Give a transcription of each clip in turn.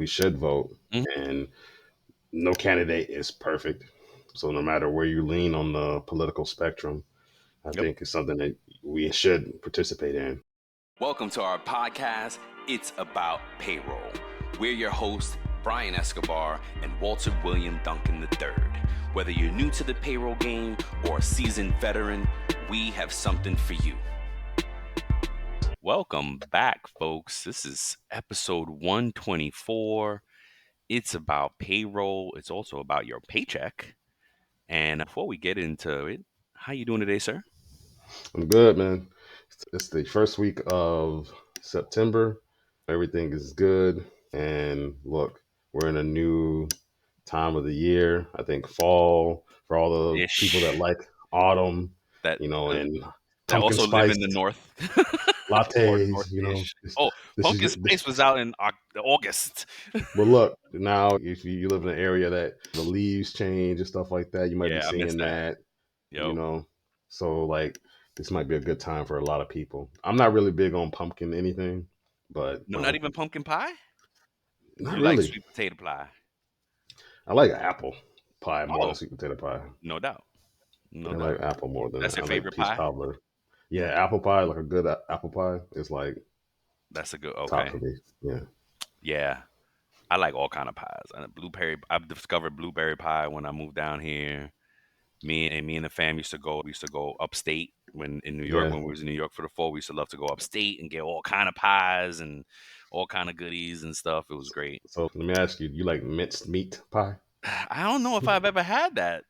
we should vote. Mhm. And no candidate is perfect. So no matter where you lean on the political spectrum, I Yep. think it's something that we should participate in. Welcome to our podcast, It's About Payroll. We're your hosts, Brian Escobar and Walter William Duncan III. Whether you're new to the payroll game or a seasoned veteran, we have something for you. Welcome back, folks. This is episode 124. It's about payroll. It's also about your paycheck. And before we get into it, how you doing today, sir? I'm good, man. It's the first week of September. Everything is good. And look, we're in a new time of the year. I think fall for all the people that Ish. like autumn, That and that pumpkin also live spice in the north or lattes. north-ish. This, Oh, this is Pumpkin your, Spice this. was out in August. But look, now if you live in an area that the leaves change and stuff like that, you might be Yeah, I missed seeing that. that. You Yo, know, so like this might be a good time for a lot of people. I'm not really big on pumpkin anything, but no, not even pumpkin pie. not You like really. sweet potato pie? I like apple pie more than Oh, sweet potato pie. no doubt, no I doubt. like apple more than That's I your like favorite peach pie? cobbler. Yeah, apple pie, like a good apple pie, is like That's a good. top Okay, for me. Yeah. yeah. I like all kind of pies. And blueberry. I've discovered blueberry pie when I moved down here. Me and the fam used to go. We used to go upstate when in New York. Yeah. When we was in New York for the fall, we used to love to go upstate and get all kind of pies and all kind of goodies and stuff. It was great. So let me ask you, you like minced meat pie? I don't know if I've ever had that.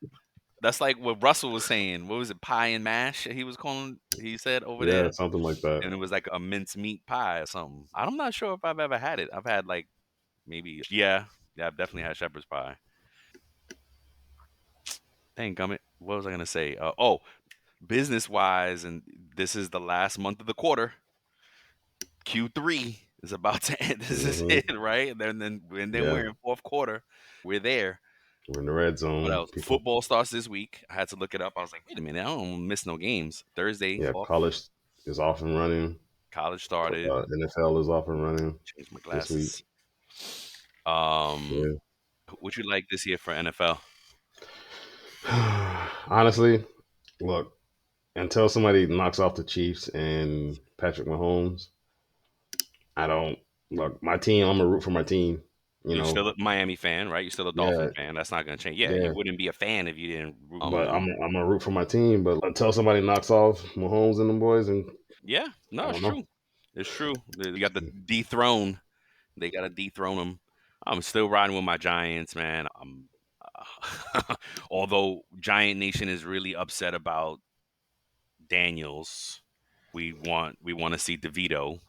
That's like what Russell was saying. What was it? Pie and mash. He was calling. He said over Yeah, there, something like that. and it was like a mince meat pie or something. I'm not sure if I've ever had it. I've had like maybe. Yeah. I've definitely had shepherd's pie. Dang gummit. What was I gonna say? Business wise, and this is the last month of the quarter. Q3 is about to end. This is Hmm. it, right? And then Yeah, we're in fourth quarter. We're there. we're in the red What zone, else? people. Football starts this week. I had to look it up. I was like, wait a minute, I don't miss no games. Thursday Yeah, off. college is off and running. College started. NFL is off and running Change my this week. glasses. Um, Yeah. what you like this year for NFL? Honestly, look, until somebody knocks off the Chiefs and Patrick Mahomes, I don't look my team. I'm gonna root for my team. You You're know, still a Miami fan, right? You're still a Dolphin yeah, fan. That's not gonna change. Yeah, you yeah. wouldn't be a fan if you didn't. But I'm gonna root for my team. But until somebody knocks off Mahomes and them boys, and Yeah, I no, it's don't know. true. It's true. You got the dethrone. They got to dethrone them. I'm still riding with my Giants, man. Although Giant Nation is really upset about Daniels, we want to see DeVito,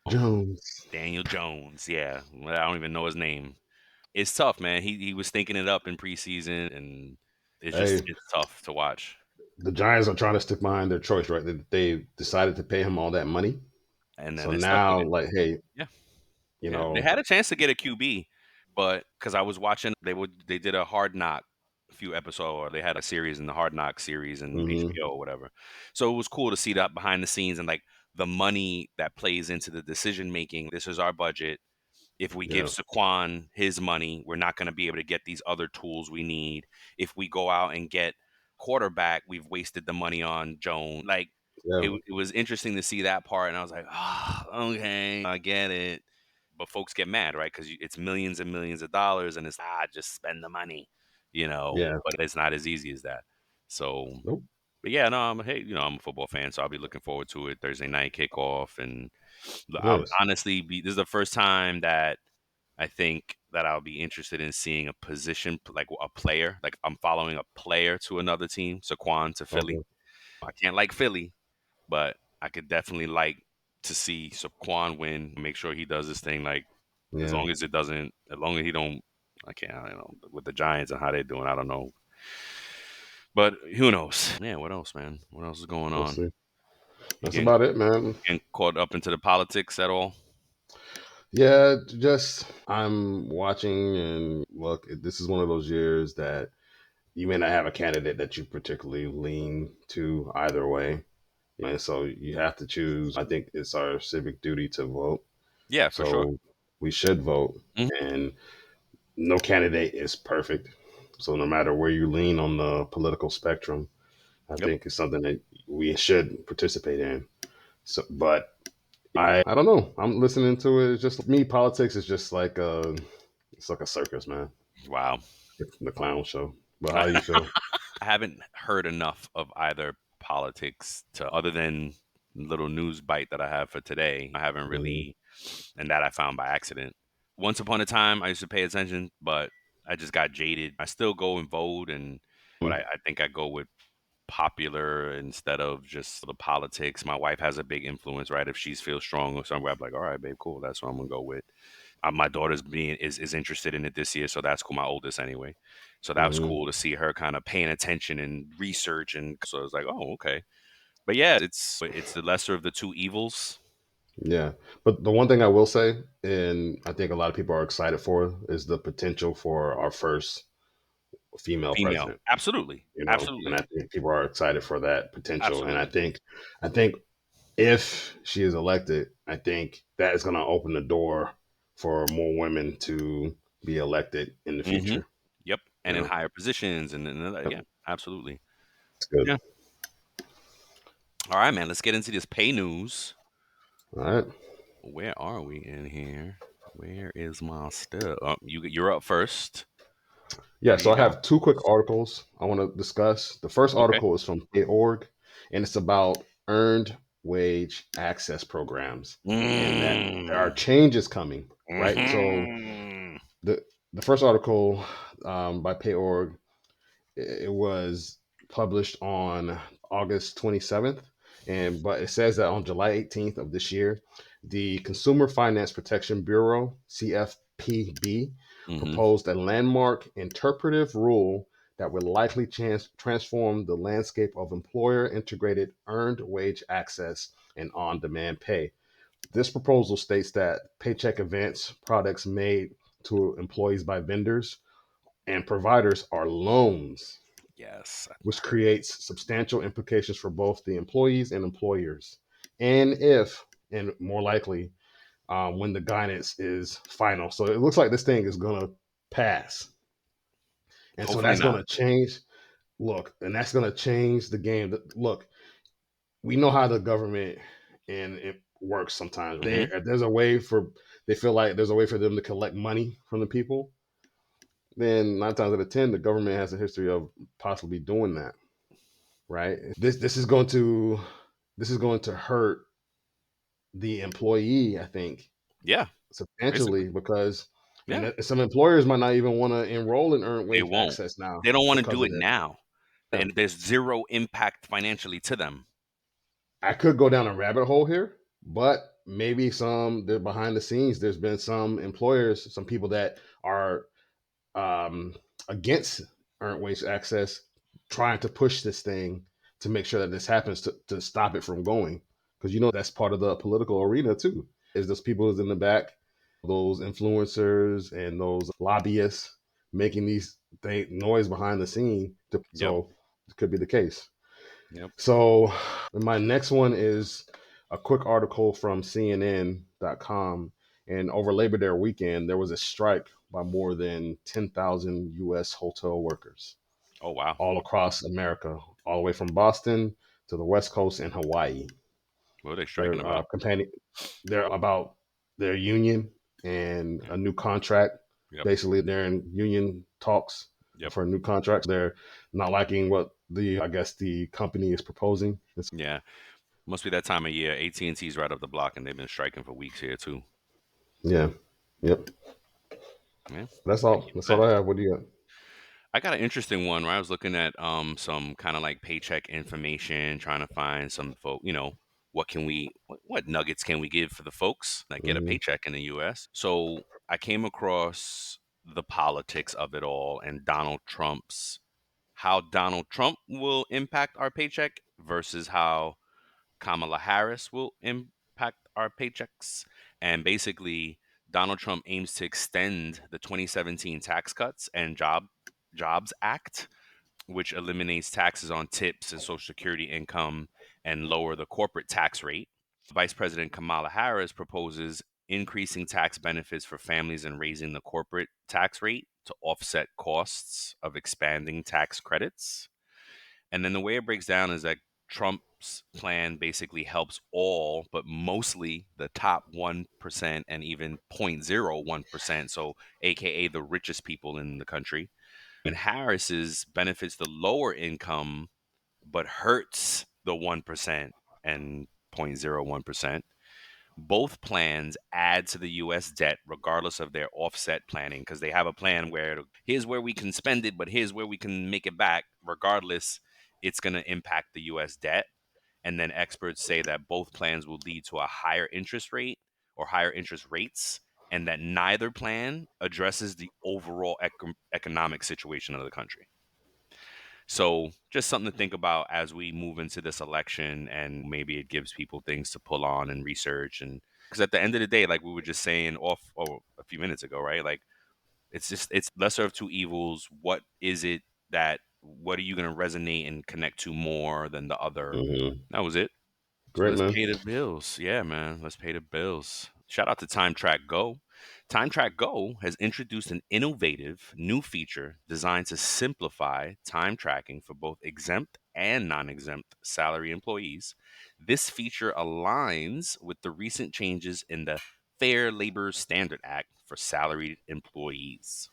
Jones. Daniel Jones. Yeah, I don't even know his name. It's tough, man. He was thinking it up in preseason, and Hey, it's tough to watch. the Giants are trying to stick behind their choice, right? They decided to pay him all that money. And then So they stuck with now, it. like, hey, Yeah, you yeah. They know, had a chance to get a QB, but because I was watching, they did a Hard Knock a few episodes, or they had a series in the Hard Knock series in hmm, HBO or whatever. So it was cool to see that behind the scenes and like the money that plays into the decision making. This is our budget. If we give yeah, Saquon his money, we're not going to be able to get these other tools we need. If we go out and get quarterback, we've wasted the money on Jones. Like yeah, it was interesting to see that part, and I was like, okay, I get it. But folks get mad, right? Because it's millions and millions of dollars, and it's just spend the money, yeah. But it's not as easy as that. So, Nope. but yeah, no, I'm a football fan, so I'll be looking forward to it. Thursday night kickoff, and I'll Nice. honestly this is the first time that I think that I'll be interested in seeing a position like a player, like I'm following a player to another team. Saquon to Philly. Okay. I can't like Philly, but I could definitely like to see Saquon win. Make sure he does his thing. Like Yeah. as long as he don't, I don't know with the Giants and how they're doing. I don't know, but who knows? Yeah, what else, man? What else is going We'll on? see. You That's about it, man. getting caught up into the politics at all? Yeah, just I'm watching and look, this is one of those years that you may not have a candidate that you particularly lean to either way. And so you have to choose. I think it's our civic duty to vote. Yeah, for sure. So We should vote, Mhm. and no candidate is perfect. So no matter where you lean on the political spectrum, I Yep. think it's something that we should participate in. So, but I don't know. I'm listening to it. It's just me. Politics is just like it's like a circus, man. Wow. It's the clown show. But how do you feel? I haven't heard enough of either politics to other than little news bite that I have for today. I haven't Mhm. really, and that I found by accident. Once upon a time, I used to pay attention, but I just got jaded. I still go and vote, and but I think I go with popular instead of just the politics. My wife has a big influence, right? If she feels strong or somewhere, I'm like, all right, babe, cool. That's what I'm gonna go with. My daughter's being is interested in it this year, so that's cool. My oldest anyway, so that was Mhm. cool to see her kind of paying attention and research, and so I was like, oh, okay. But yeah, it's the lesser of the two evils. Yeah. But the one thing I will say, and I think a lot of people are excited for, is the potential for our first female Female, president. absolutely, And absolutely, I think people are excited for that potential. And absolutely. I think if she is elected, I think that is going to open the door for more women to be elected in the Hmm. future. Yep, You and in know, higher positions, and Yep. yeah, absolutely. It's good. Yeah. All right, man. Let's get into this pay news. All right. Where are we in here? Where is my stuff? Oh, you're up first. Yeah, What do so you I got? have two quick articles I want to discuss. The first Okay. article is from Pay.org, and it's about earned wage access programs, and that there are Mm. changes coming. Right. So Hmm. the the first article by Pay.org, it was published on August 27th, and but it says that on July 18th of this year, the Consumer Finance Protection Bureau (CFPB) Hmm. proposed a landmark interpretive rule that would likely transform the landscape of employer integrated earned wage access and on demand pay. This proposal states that paycheck advance products made to employees by vendors and providers are loans, Yes, I which heard it. creates substantial implications for both the employees and employers. And if, and more likely, when the guidance is final. So it looks like this thing is going to pass. And so Hopefully that's going not. to change. Look, and that's going to change the game. Look, we know how the government and it works sometimes. Hmm. There's a way for, they feel like there's a way for them to collect money from the people. Then nine times out of 10, the government has a history of possibly doing that, right? This is going to hurt the employee, I think, Yeah, basically. substantially because Yeah, some employers might not even want to enroll in earned they wage won't. access now They don't want to because do of it this. now, Yeah. and there's zero impact financially to them. I could go down a rabbit hole here, but maybe behind the scenes, there's been some employers, some people that are um, against earned wage access, trying to push this thing to make sure that this happens to stop it from going. Because that's part of the political arena too. Is those people who's in the back, those influencers and those lobbyists making these noise behind the scene. Yep. So it could be the case. Yep. So my next one is a quick article from CNN.com. And over Labor Day weekend, there was a strike by more than 10,000 U.S. hotel workers Oh wow. all across America, all the way from Boston to the West Coast and Hawaii. What are they striking They're about? they're about their union and Mm. a new contract. Yep. Basically, they're in union talks Yep. for a new contract. They're not liking what I guess the company is proposing. Yeah. Must be that time of year. AT&T's right up the block, and they've been striking for weeks here too. Yeah. Yep. Yeah. That's Can't all. keep That's it. all I have. What do you got? I got an interesting one where I was looking at some kind of like paycheck information, trying to find some folk, what can we what nuggets can we give for the folks that get a Hmm. paycheck in the US. So I came across the politics of it all and how Donald Trump will impact our paycheck versus how Kamala Harris will impact our paychecks. And basically, Donald Trump aims to extend the 2017 Tax Cuts and Jobs Act, which eliminates taxes on tips and Social Security income and lower the corporate tax rate. Vice President Kamala Harris proposes increasing tax benefits for families and raising the corporate tax rate to offset costs of expanding tax credits. And then the way it breaks down is that Trump's plan basically helps all, but mostly the top 1% and even 0.01%. So, AKA the richest people in the country. And Harris's benefits the lower income, but hurts the 1% and 0.01%. Both plans add to the US debt regardless of their offset planning, because they have a plan where here's where we can spend it, but here's where we can make it back. Regardless, it's going to impact the US debt. And then experts say that both plans will lead to a higher interest rate or higher interest rates, and that neither plan addresses the overall economic situation of the country. So just something to think about as we move into this election, and maybe it gives people things to pull on and research. And because at the end of the day, like we were just saying off a few minutes ago, right? Like it's lesser of two evils. What is it that what are you going to resonate and connect to more than the other? Hmm. That was it. So Great, let's man. pay the bills. Yeah, man. Let's pay the bills. Shout out to Time Track Go. Time Track Go has introduced an innovative new feature designed to simplify time tracking for both exempt and non exempt salary employees. This feature aligns with the recent changes in the Fair Labor Standard Act for salaried employees.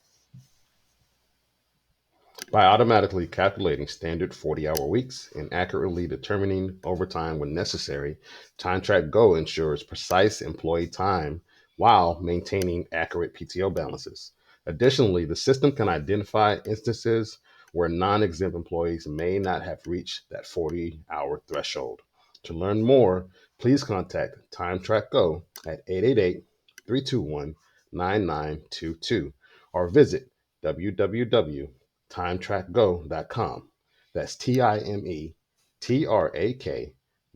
By automatically calculating standard 40-hour weeks and accurately determining overtime when necessary, TimeTrack Go ensures precise employee time while maintaining accurate PTO balances. Additionally, the system can identify instances where non exempt employees may not have reached that 40-hour threshold. To learn more, please contact TimeTrack Go at 888 321 9922 or visit www.timetrackgo.com. That's TIMETRAK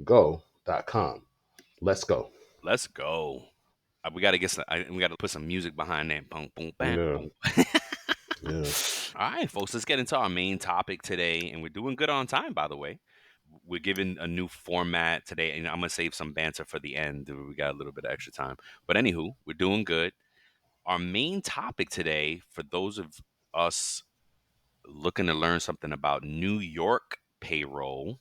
go.com. Let's go. Let's go. We got to we got to put some music behind that. Boom, boom, bam, Yeah. boom. Yeah. All right, folks, let's get into our main topic today. And we're doing good on time, by the way. We're given a new format today, and I'm going to save some banter for the end. We got a little bit of extra time. But anywho, we're doing good. Our main topic today, for those of us looking to learn something about New York payroll.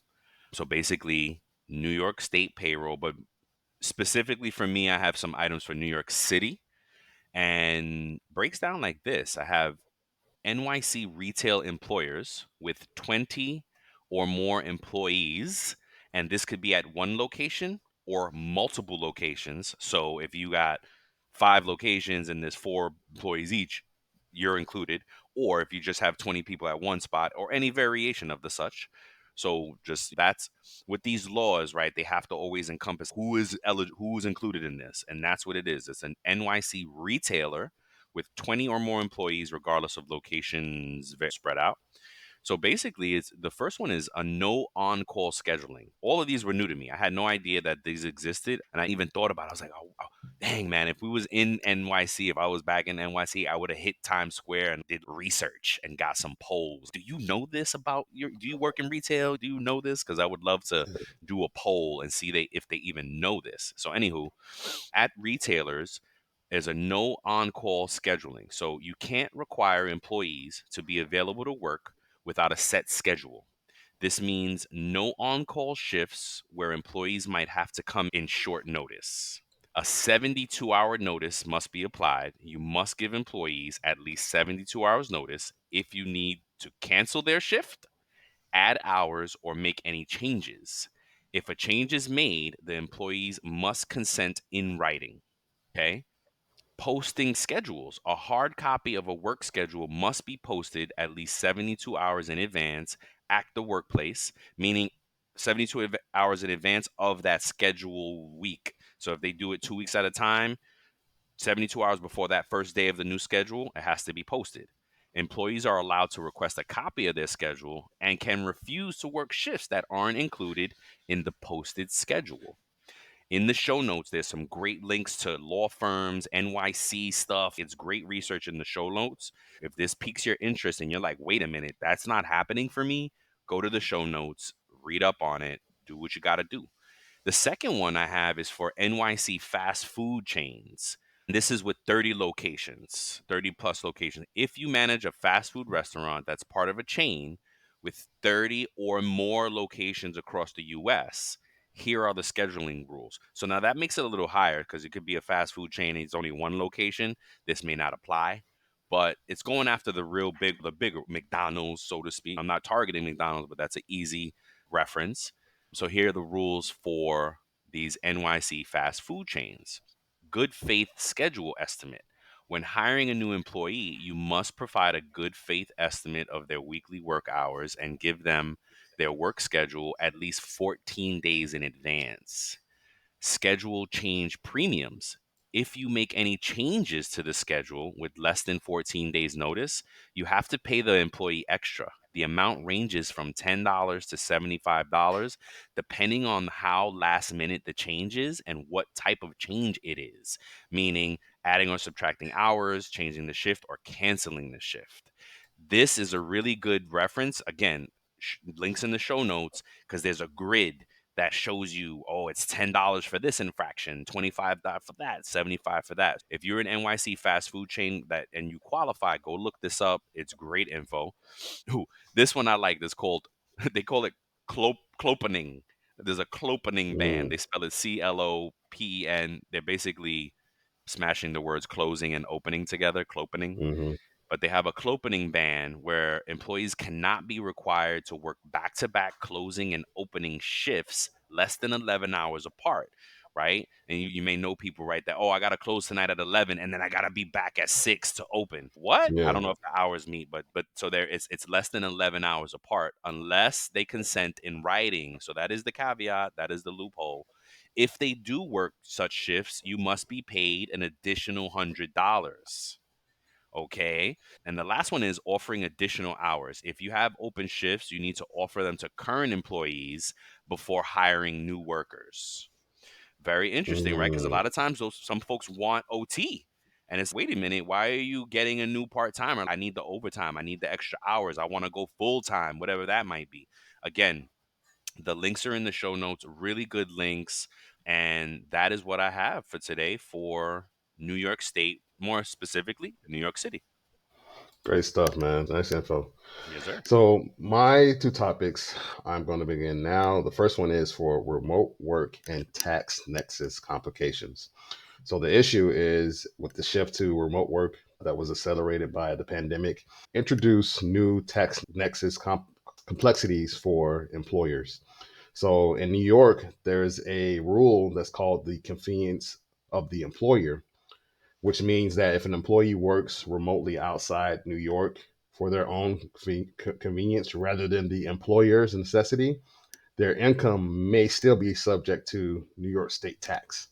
So basically, New York State payroll, but specifically for me, I have some items for New York City, and breaks down like this. I have NYC retail employers with 20 or more employees, and this could be at one location or multiple locations. So if you got 5 locations and there's 4 employees each, you're included. Or if you just have 20 people at one spot or any variation of the such. So just that's with these laws, right? They have to always encompass who's included in this, and that's what it is. It's an NYC retailer with 20 or more employees, regardless of locations, very spread out. So basically, it's the first one is a no on call scheduling. All of these were new to me. I had no idea that these existed, and I even thought about it. I was like, oh, dang, man, if we was in NYC, if I was back in NYC, I would have hit Times Square and did research and got some polls. Do you know this about your? Do you work in retail? Do you know this? Because I would love to do a poll and see if they even know this. So, anywho, at retailers, there's a no on call scheduling. So you can't require employees to be available to work without a set schedule. This means no on call shifts where employees might have to come in short notice. A 72-hour notice must be applied. You must give employees at least 72 hours notice if you need to cancel their shift, add hours, or make any changes. If a change is made, the employees must consent in writing. Okay. Posting schedules. A hard copy of a work schedule must be posted at least 72 hours in advance at the workplace, meaning 72 hours in advance of that schedule week. So if they do it 2 weeks at a time, 72 hours before that first day of the new schedule, it has to be posted. Employees are allowed to request a copy of their schedule and can refuse to work shifts that aren't included in the posted schedule. In the show notes, there's some great links to law firms, NYC stuff. It's great research in the show notes. If this piques your interest and you're like, wait a minute, that's not happening for me, go to the show notes, read up on it, do what you got to do. The second one I have is for NYC fast food chains. This is with 30 locations, 30 plus locations. If you manage a fast food restaurant that's part of a chain with 30 or more locations across the US, here are the scheduling rules. So now that makes it a little higher because it could be a fast food chain and it's only one location. This may not apply, but it's going after the bigger McDonald's, so to speak. I'm not targeting McDonald's, but that's an easy reference. So here are the rules for these NYC fast food chains. Good faith schedule estimate. When hiring a new employee, you must provide a good faith estimate of their weekly work hours and give them their work schedule at least 14 days in advance. Schedule change premiums. If you make any changes to the schedule with less than 14 days notice, you have to pay the employee extra. The amount ranges from $10 to $75 depending on how last minute the change is and what type of change it is, meaning adding or subtracting hours, changing the shift, or canceling the shift. This is a really good reference. Again, links in the show notes because there's a grid that shows you, oh, it's $10 for this infraction, $25 for that, $75 for that. If you're an NYC fast food chain that and you qualify, go look this up. It's great info. Ooh, this one I like. This called they call it clopening. There's a clopening ban. Mm, They spell it CLOPEN. They're basically smashing the words closing and opening together, clopening, hmm but they have a clopening ban where employees cannot be required to work back to back closing and opening shifts less than 11 hours apart. Right. And you may know people, right? That, oh, I got to close tonight at 11 and then I got to be back at 6 to open. What? I Yeah. don't know if the hours meet, but so there it's less than 11 hours apart unless they consent in writing. So that is the caveat. That is the loophole. If they do work such shifts, you must be paid an additional $100. Okay. And the last one is offering additional hours. If you have open shifts, you need to offer them to current employees before hiring new workers. Very interesting, right? Because a Mm. lot of times some folks want OT. And it's, wait a minute, why are you getting a new part timer? I need the overtime. I need the extra hours. I want to go full time, whatever that might be. Again, the links are in the show notes, really good links. And that is what I have for today for New York State, more specifically, New York City. Great stuff, man. Nice info. Yes, sir. So, my two topics I'm going to begin now. The first one is for remote work and tax nexus complications. So, the issue is with the shift to remote work that was accelerated by the pandemic, introduce new tax nexus complexities for employers. So, in New York, there's a rule that's called the convenience of the employer, which means that if an employee works remotely outside New York for their own convenience rather than the employer's necessity, their income may still be subject to New York state tax.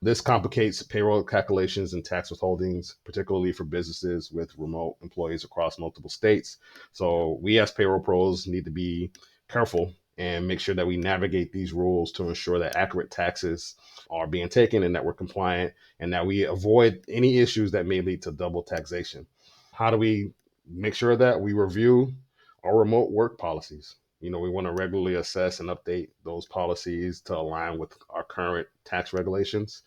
This complicates payroll calculations and tax withholdings, particularly for businesses with remote employees across multiple states. Yep. So, we as payroll pros need to be careful and make sure that we navigate these rules to ensure that accurate taxes are being taken and that we're compliant and that we avoid any issues that may lead to double taxation. How do we make sure that we review our remote work policies? We want to regularly assess and update those policies to align with our current tax regulations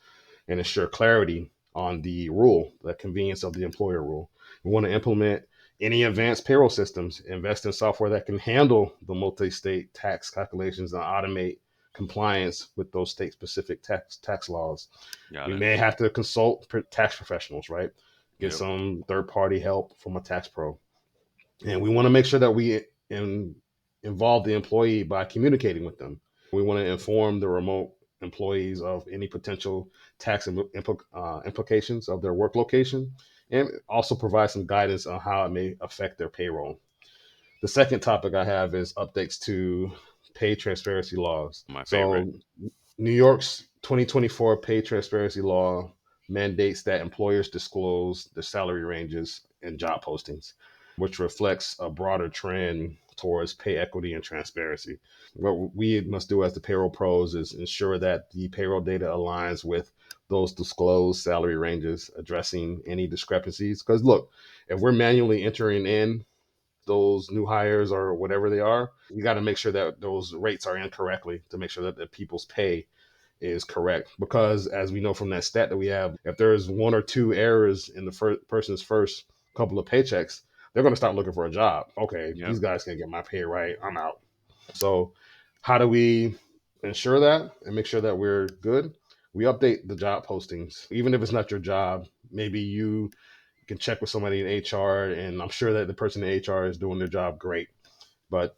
and ensure clarity on the rule, the convenience of the employer rule. We want to implement any advanced payroll systems, invest in software that can handle the multi state tax calculations and automate compliance with those state specific tax laws. Got We it. may have to consult tax professionals, right? Get Yep. some third party help from a tax pro. And we want to make sure that we involve the employee by communicating with them. We want to inform the remote employees of any potential tax implications of their work location and also provide some guidance on how it may affect their payroll. The second topic I have is updates to pay transparency laws. My favorite. So, New York's 2024 pay transparency law mandates that employers disclose their salary ranges and job postings, which reflects a broader trend towards pay equity and transparency. What we must do as the payroll pros is ensure that the payroll data aligns with those disclosed salary ranges, addressing any discrepancies. Because look, if we're manually entering in those new hires or whatever they are, we got to make sure that those rates are in correctly to make sure that the people's pay is correct. Because as we know from that stat that we have, if there's one or two errors in the person's first couple of paychecks, they're going to start looking for a job. Okay, Yep. these guys can't get my pay right. I'm out. So, how do we ensure that and make sure that we're good? We update the job postings, even if it's not your job. Maybe you can check with somebody in HR, and I'm sure that the person in HR is doing their job great, but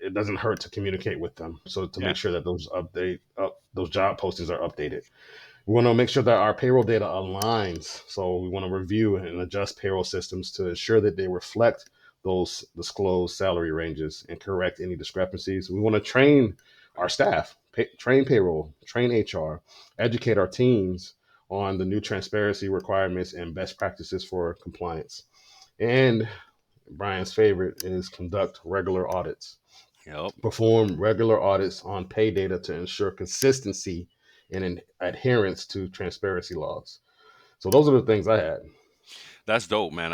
it doesn't hurt to communicate with them. So to Yeah. make sure that those job postings are updated. We want to make sure that our payroll data aligns. So we want to review and adjust payroll systems to ensure that they reflect those disclosed salary ranges and correct any discrepancies. We want to train our staff, train payroll, train HR, educate our teams on the new transparency requirements and best practices for compliance. And Brian's favorite is conduct regular audits. Yep. Perform regular audits on pay data to ensure consistency and adherence to transparency laws. So those are the things I had. That's dope, man.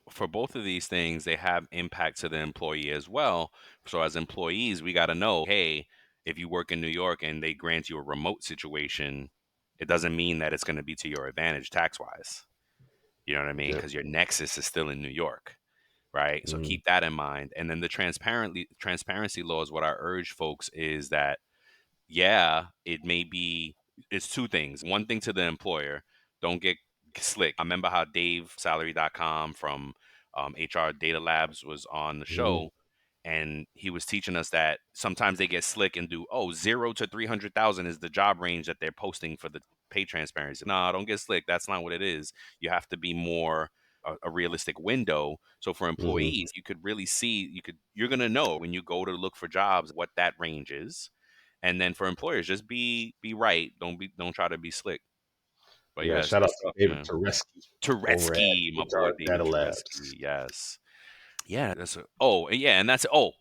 For both of these things, they have impact to the employee as well. So as employees, we got to know, hey, if you work in New York and they grant you a remote situation, it doesn't mean that it's going to be to your advantage tax wise. You know what I mean? Yeah. Because your nexus is still in New York, right? So Mm-hmm. keep that in mind. And then the transparency laws. What I urge folks is that yeah, it may be, it's two things. One thing to the employer, don't get slick. I remember how Dave salary.com from HR Data Labs was on the Mm-hmm. show, and he was teaching us that sometimes they get slick and do, oh, 0 to 300,000 is the job range that they're posting for the pay transparency. No, don't get slick. That's not what it is. You have to be more a realistic window. So for Mm-hmm. employees, you could really see, you're gonna know when you go to look for jobs what that range is. And then for employers, just be right. Don't try to be slick. But Yeah. yeah, Shout out it's to tough, David man. Turetsky over at Turetsky, my boy HR David Data Labs. Turetsky. Yes. Yeah, that's what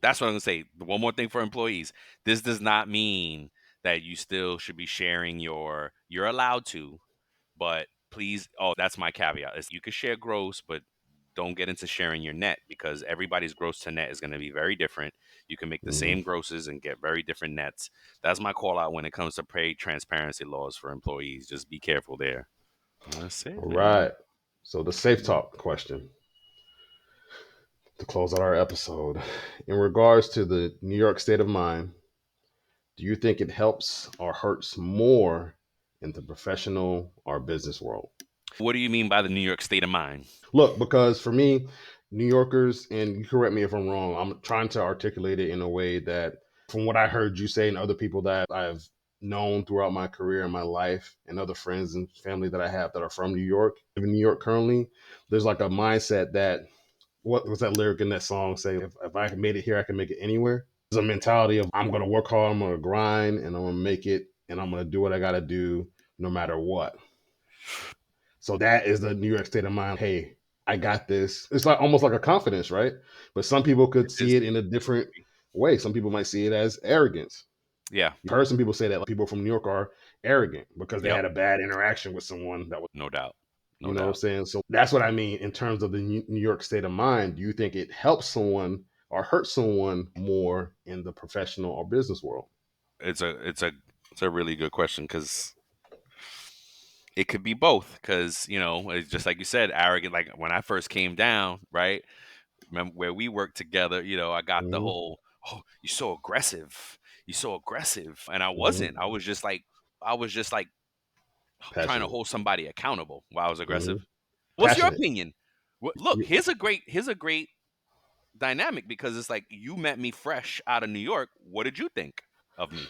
I'm gonna say. One more thing for employees. This does not mean that you still should be sharing you're allowed to, but please, that's my caveat. Is you can share gross, but don't get into sharing your net because everybody's gross to net is going to be very different. You can make the Mm-hmm. same grosses and get very different nets. That's my call out when it comes to pay transparency laws for employees. Just be careful there. That's it, All man. right. So the safe talk question to close out our episode. In regards to the New York state of mind, do you think it helps or hurts more in the professional or business world? What do you mean by the New York state of mind? Look, because for me, New Yorkers, and you correct me if I'm wrong, I'm trying to articulate it in a way that, from what I heard you say and other people that I've known throughout my career and my life, and other friends and family that I have that are from New York, live in New York currently, there's like a mindset that, what was that lyric in that song say? If I can made it here, I can make it anywhere. There's a mentality of I'm going to work hard, I'm going to grind, and I'm going to make it, and I'm going to do what I got to do no matter what. So that is the New York state of mind. Hey, I got this. It's like almost like a confidence, right? But some people could It see is. it in a different way. Some people might see it as arrogance. Yeah. You've heard some people say that like, people from New York are arrogant because they Yep. had a bad interaction with someone that was, No doubt. you No know what I'm doubt. saying? So that's what I mean in terms of the New York state of mind. Do you think it helps someone or hurts someone more in the professional or business world? It's a really good question because it could be both. Because it's just like you said, arrogant. Like when I first came down, right? Remember where we worked together, I got the Mm-hmm. whole, oh, you're so aggressive. You're so aggressive. And I Mm-hmm. wasn't. I was just like trying to Passionate. hold somebody accountable while I was Mm-hmm. aggressive. What's your Passionate. opinion? Look, here's a great dynamic because it's like you met me fresh out of New York. What did you think of me?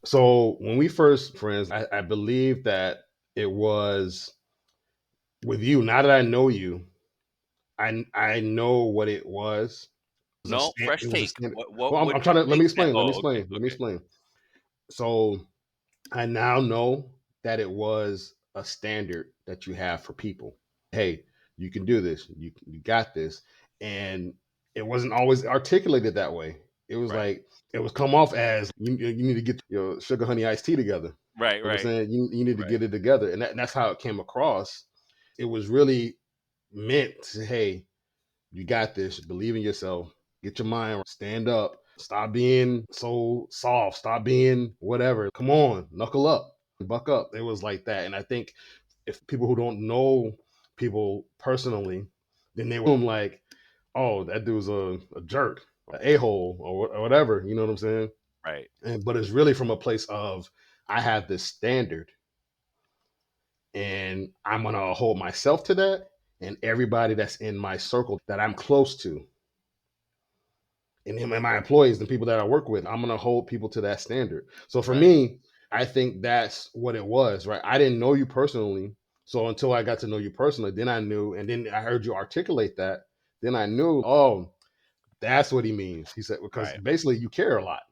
So when we first friends, I believe that it was with you. Now that I know you, I know what it was. No, fresh It was a take. standard. What what Well, I'm what's trying your to let take me now? explain. Let me Oh, okay, explain. Let me okay. explain. So I now know that it was a standard that you have for people. Hey, you can do this. You got this, and it wasn't always articulated that way. It was Right. like it was come off as you need to get your sugar honey iced tea together. Right, You know what I'm right, saying? You need to right. get it together, and that's how it came across. It was really meant to, hey, You got this. Believe in yourself. Get your mind right. Stand up. Stop being so soft. Stop being whatever. Come on, knuckle up, buck up. It was like that. And I think if people who don't know people personally, then they will like, oh, that dude's a jerk, an a hole, or whatever. You know what I'm saying? Right. But it's really from a place of I have this standard, and I'm gonna hold myself to that, and everybody that's in my circle that I'm close to, and my employees, the people that I work with, I'm gonna hold people to that standard. So for Right. me, I think that's what it was, right? I didn't know you personally, so until I got to know you personally, then I knew, and then I heard you articulate that, then I knew, oh, that's what he means. He said because Right. basically you care a lot,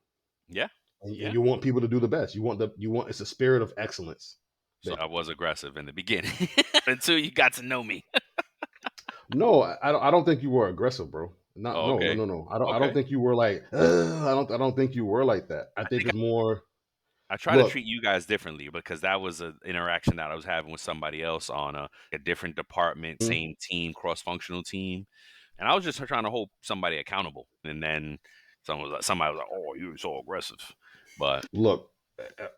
Yeah. and Yeah. you want people to do the best. You want it's a spirit of excellence. So I was aggressive in the beginning until you got to know me. No, I don't think you were aggressive, bro. Not Oh, no no okay. no no. I don't Okay. think you were like. I don't think you were like that. I I think think it's more. I try to Look, treat you guys differently because that was an interaction that I was having with somebody else on a different department, mm, same team, cross-functional team, and I was just trying to hold somebody accountable. And then somebody was like, "Oh, you're so aggressive," but look.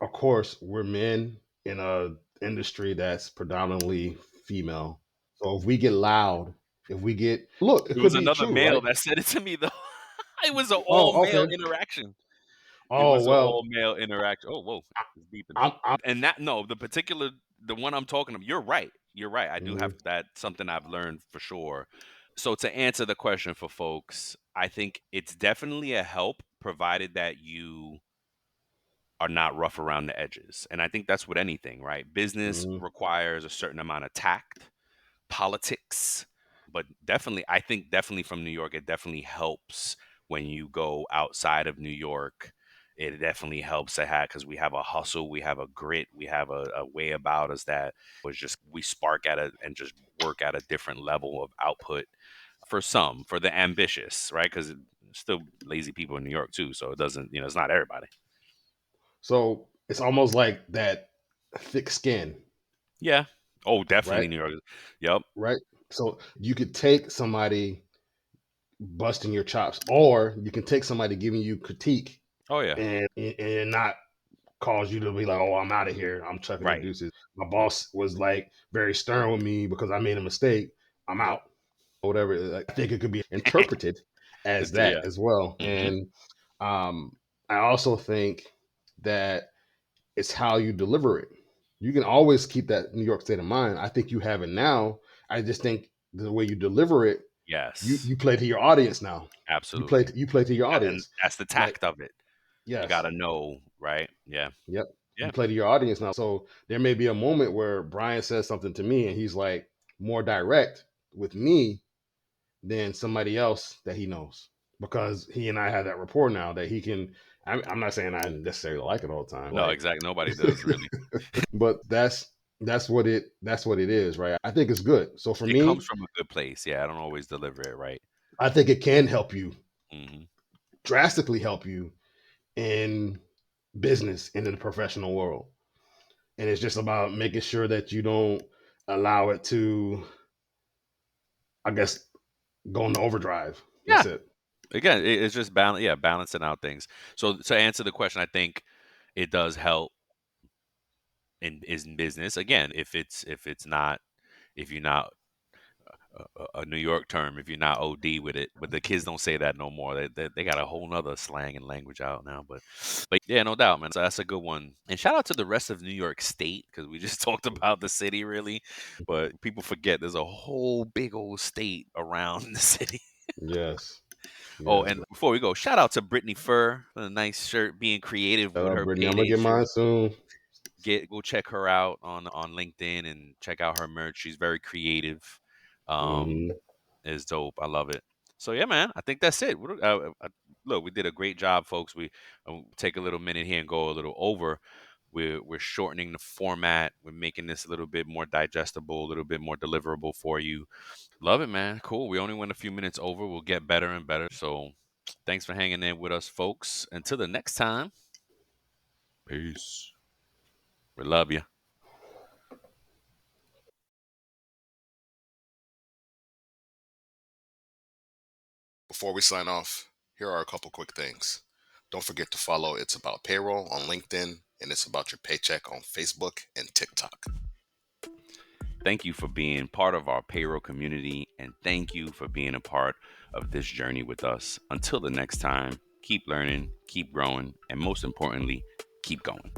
Of course, we're men in a industry that's predominantly female. So if we get loud, if we get look, it it could was be another true, right? male that said it to me though. It was an all Oh, male okay. interaction. It Oh was an well, all male interaction. Oh, whoa, it's beeping. I'm And that no, the one I'm talking about. You're right. You're right. I do have mhm. that something I've learned for sure. So to answer the question for folks, I think it's definitely a help provided that you are not rough around the edges. And I think that's with anything, right? Business Mhm. requires a certain amount of tact, politics, but definitely, I think definitely from New York, it definitely helps when you go outside of New York. It definitely helps to have because we have a hustle, we have a grit, we have a way about us that was just we spark at it and just work at a different level of output for some, for the ambitious, right? Because still lazy people in New York too, so it doesn't, it's not everybody. So it's almost like that thick skin, Yeah. Oh, definitely right? New York. Yep. Right. So you could take somebody busting your chops, or you can take somebody giving you critique Oh yeah. and not cause you to be like, oh, I'm out of here. I'm chucking the Right. deuces. My boss was like very stern with me because I made a mistake. I'm Yep. out. Or whatever. Like, I think it could be interpreted as that Yeah. as well. Hmm. And um, I also think that it's how you deliver it. You can always keep that New York state of mind. I think you have it now. I just think the way you deliver it, Yes. you play to your audience now. Absolutely. You play to your And audience. that's the Like tact of it. You yes, gotta know, right? Yeah. yep. You Yeah. play to your audience now. So there may be a moment where Brian says something to me and he's like more direct with me than somebody else that he knows because he and I have that rapport now that he can. I'm not saying I necessarily like it all the time, No, like, exactly. Nobody does really. but that's what it is, right? I think it's good. So for It comes me, from a good place. Yeah, I don't always deliver it right. I think it can help you Hmm. drastically help you in business and in the professional world, and it's just about making sure that you don't allow it to, I guess, go into overdrive. That's Yeah. it. Again, it's just yeah, balancing out things. So to answer the question, I think it does help in business. Again, if it's not if you're not a New York term, if you're not OD with it, but the kids don't say that no more. They got a whole nother slang and language out now. But yeah, no doubt, man. So that's a good one. And shout out to the rest of New York State because we just talked about the city really, but people forget there's a whole big old state around the city. Yes, Oh, yes. and before we go, shout out to Brittany Fur for a nice shirt, being creative Shout with out, her Brittany. I'm gonna payday get mine shirt. soon. Go check her out on LinkedIn and check out her merch. She's very creative. Um, Hmm. is dope. I love it. So yeah, man, I think that's it. Look, we did a great job, folks. We take a little minute here and go a little over. We're shortening the format. We're making this a little bit more digestible, a little bit more deliverable for you. Love it, man. Cool. We only went a few minutes over. We'll get better and better. So thanks for hanging in with us, folks. Until the next time, peace. We love you. Before we sign off, here are a couple quick things. Don't forget to follow It's About Payroll on LinkedIn and It's About Your Paycheck on Facebook and TikTok. Thank you for being part of our payroll community, and thank you for being a part of this journey with us. Until the next time, keep learning, keep growing, and most importantly, keep going.